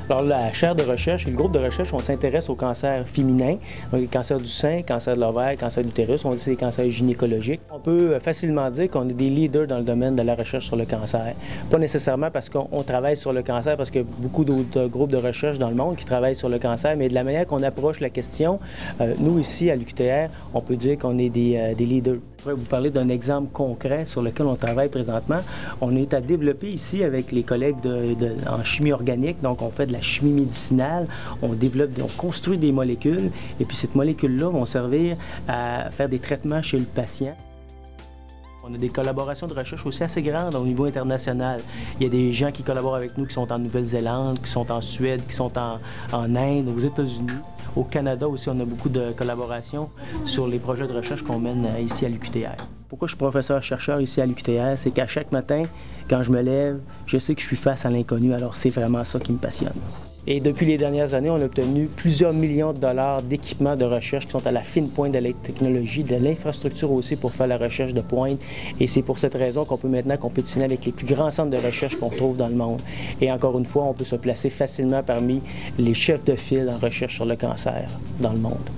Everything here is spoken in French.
Alors, la chaire de recherche et le groupe de recherche, on s'intéresse aux cancers féminins, donc les cancers du sein, cancer de l'ovaire, cancer de l'utérus, on dit que c'est des cancers gynécologiques. On peut facilement dire qu'on est des leaders dans le domaine de la recherche sur le cancer. Pas nécessairement parce qu'on travaille sur le cancer, parce qu'il y a beaucoup d'autres groupes de recherche dans le monde qui travaillent sur le cancer, mais de la manière qu'on approche la question, nous ici à l'UQTR, on peut dire qu'on est des leaders. Je pourrais vous parler d'un exemple concret sur lequel on travaille présentement. On est à développer ici avec les collègues en chimie organique, donc on fait de la chimie médicinale, on construit des molécules et puis ces molécules-là vont servir à faire des traitements chez le patient. On a des collaborations de recherche aussi assez grandes au niveau international. Il y a des gens qui collaborent avec nous qui sont en Nouvelle-Zélande, qui sont en Suède, qui sont en Inde, aux États-Unis. Au Canada aussi, on a beaucoup de collaborations sur les projets de recherche qu'on mène ici à l'UQTR. Pourquoi je suis professeur-chercheur ici à l'UQTR? C'est qu'à chaque matin, quand je me lève, je sais que je suis face à l'inconnu, alors c'est vraiment ça qui me passionne. Et depuis les dernières années, on a obtenu plusieurs millions de dollars d'équipements de recherche qui sont à la fine pointe de la technologie, de l'infrastructure aussi pour faire la recherche de pointe. Et c'est pour cette raison qu'on peut maintenant compétitionner avec les plus grands centres de recherche qu'on trouve dans le monde. Et encore une fois, on peut se placer facilement parmi les chefs de file en recherche sur le cancer dans le monde.